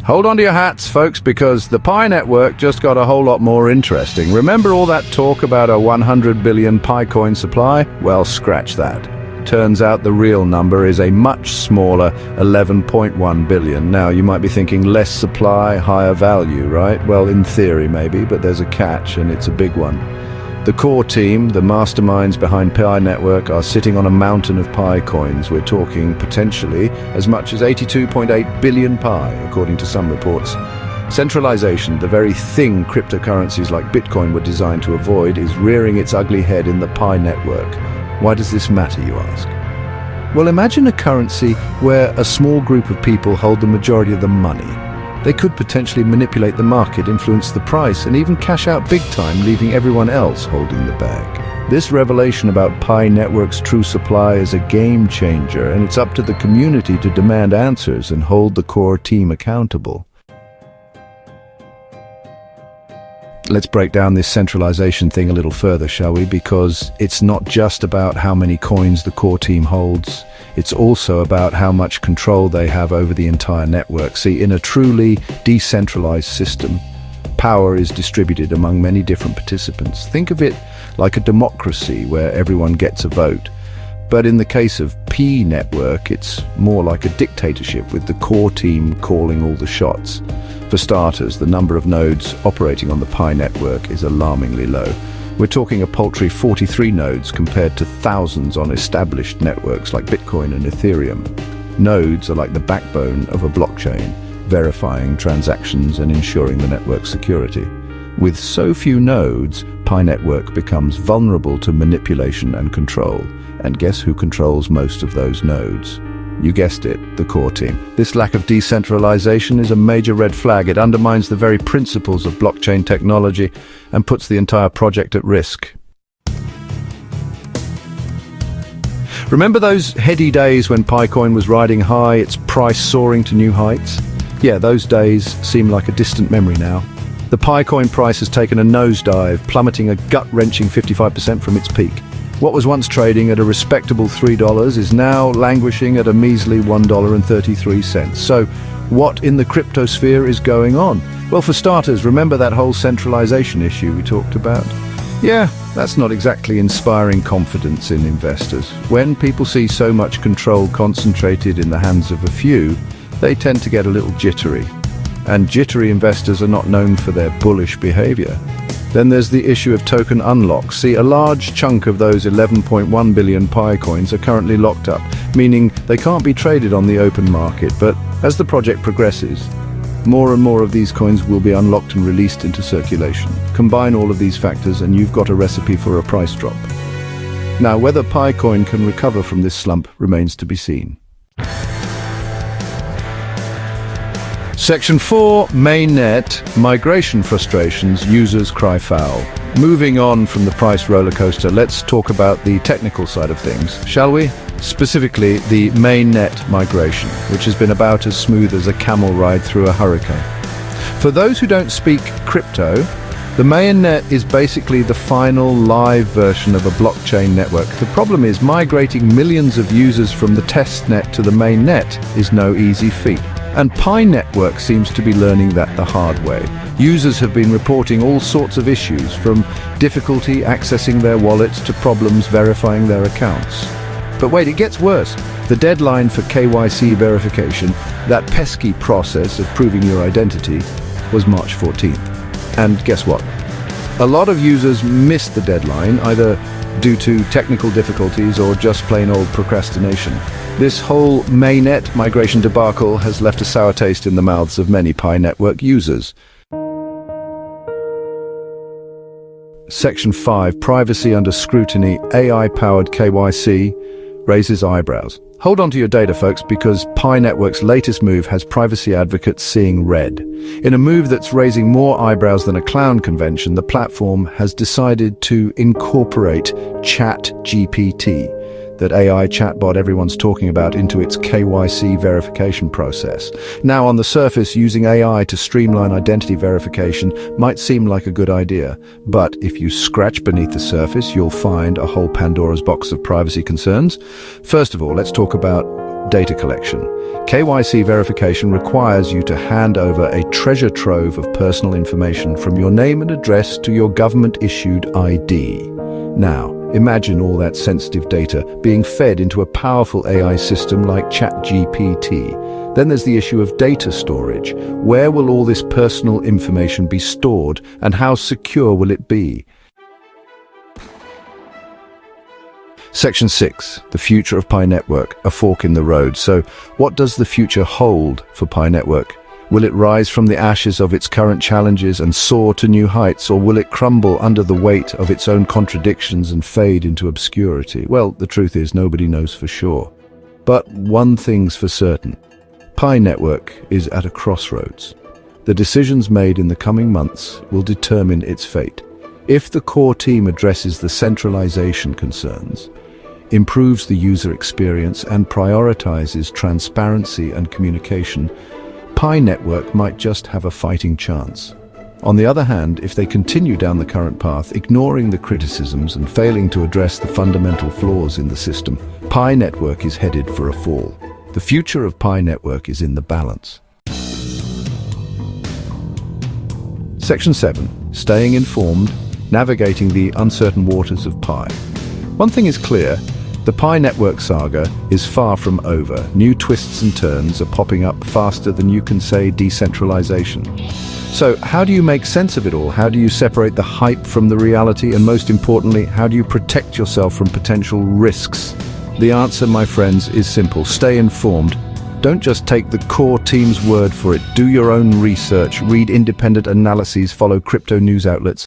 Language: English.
Hold on to your hats, folks, because the Pi network just got a whole lot more interesting. Remember all that talk about a 100 billion Pi coin supply? Well, scratch that. Turns out the real number is a much smaller 11.1 billion. Now, you might be thinking less supply, higher value, right? Well, in theory, maybe, but there's a catch, and it's a big one. The core team, the masterminds behind Pi Network, are sitting on a mountain of Pi coins. We're talking potentially as much as 82.8 billion Pi, according to some reports. Centralization, the very thing cryptocurrencies like Bitcoin were designed to avoid, is rearing its ugly head in the Pi Network. Why does this matter, you ask? Well, imagine a currency where a small group of people hold the majority of the money. They could potentially manipulate the market, influence the price, and even cash out big time, leaving everyone else holding the bag. This revelation about Pi Network's true supply is a game changer, and it's up to the community to demand answers and hold the core team accountable. Let's break down this centralization thing a little further, shall we? Because it's not just about how many coins the core team holds. It's also about how much control they have over the entire network. See, in a truly decentralized system, power is distributed among many different participants. Think of it like a democracy where everyone gets a vote. But in the case of Pi Network, it's more like a dictatorship with the core team calling all the shots. For starters, the number of nodes operating on the Pi network is alarmingly low. We're talking a paltry 43 nodes compared to thousands on established networks like Bitcoin and Ethereum. Nodes are like the backbone of a blockchain, verifying transactions and ensuring the network's security. With so few nodes, Pi network becomes vulnerable to manipulation and control. And guess who controls most of those nodes? You guessed it, the core team. This lack of decentralization is a major red flag. It undermines the very principles of blockchain technology and puts the entire project at risk. Remember those heady days when Picoin was riding high, its price soaring to new heights? Yeah, those days seem like a distant memory now. The Picoin price has taken a nosedive, plummeting a gut-wrenching 55% from its peak. What was once trading at a respectable $3 is now languishing at a measly $1.33. So, what in the cryptosphere is going on? Well, for starters, remember that whole centralization issue we talked about? Yeah, that's not exactly inspiring confidence in investors. When people see so much control concentrated in the hands of a few, they tend to get a little jittery. And jittery investors are not known for their bullish behavior. Then there's the issue of token unlocks. See, a large chunk of those 11.1 billion Pi coins are currently locked up, meaning they can't be traded on the open market. But as the project progresses, more and more of these coins will be unlocked and released into circulation. Combine all of these factors and you've got a recipe for a price drop. Now, whether Picoin can recover from this slump remains to be seen. Section 4, Mainnet, Migration Frustrations, Users Cry Foul. Moving on from the price rollercoaster, let's talk about the technical side of things, shall we? Specifically, the mainnet migration, which has been about as smooth as a camel ride through a hurricane. For those who don't speak crypto, the mainnet is basically the final live version of a blockchain network. The problem is migrating millions of users from the testnet to the mainnet is no easy feat. And Pi Network seems to be learning that the hard way. Users have been reporting all sorts of issues, from difficulty accessing their wallets to problems verifying their accounts. But wait, it gets worse. The deadline for KYC verification, that pesky process of proving your identity, was March 14th. And guess what? A lot of users missed the deadline, either due to technical difficulties or just plain old procrastination. This whole mainnet migration debacle has left a sour taste in the mouths of many Pi Network users. Section 5, Privacy Under Scrutiny, AI-powered KYC, raises eyebrows. Hold on to your data, folks, because Pi Network's latest move has privacy advocates seeing red. In a move that's raising more eyebrows than a clown convention, the platform has decided to incorporate ChatGPT, that AI chatbot everyone's talking about, into its KYC verification process. Now, on the surface, using AI to streamline identity verification might seem like a good idea, but if you scratch beneath the surface, you'll find a whole Pandora's box of privacy concerns. First of all, let's talk about Data collection. KYC verification requires you to hand over a treasure trove of personal information from your name and address to your government-issued ID. Now, imagine all that sensitive data being fed into a powerful AI system like ChatGPT. Then there's the issue of data storage. Where will all this personal information be stored, and how secure will it be? Section 6, the future of Pi Network, a fork in the road. So, what does the future hold for Pi Network? Will it rise from the ashes of its current challenges and soar to new heights, or will it crumble under the weight of its own contradictions and fade into obscurity? Well, the truth is, nobody knows for sure. But one thing's for certain. Pi Network is at a crossroads. The decisions made in the coming months will determine its fate. If the core team addresses the centralization concerns, improves the user experience, and prioritizes transparency and communication, Pi Network might just have a fighting chance. On the other hand, if they continue down the current path, ignoring the criticisms and failing to address the fundamental flaws in the system, Pi Network is headed for a fall. The future of Pi Network is in the balance. Section 7. Staying informed, navigating the uncertain waters of Pi. One thing is clear, the Pi Network saga is far from over. New twists and turns are popping up faster than you can say decentralization. So, how do you make sense of it all? How do you separate the hype from the reality? And most importantly, how do you protect yourself from potential risks? The answer, my friends, is simple. Stay informed. Don't just take the core team's word for it. Do your own research, read independent analyses, follow crypto news outlets,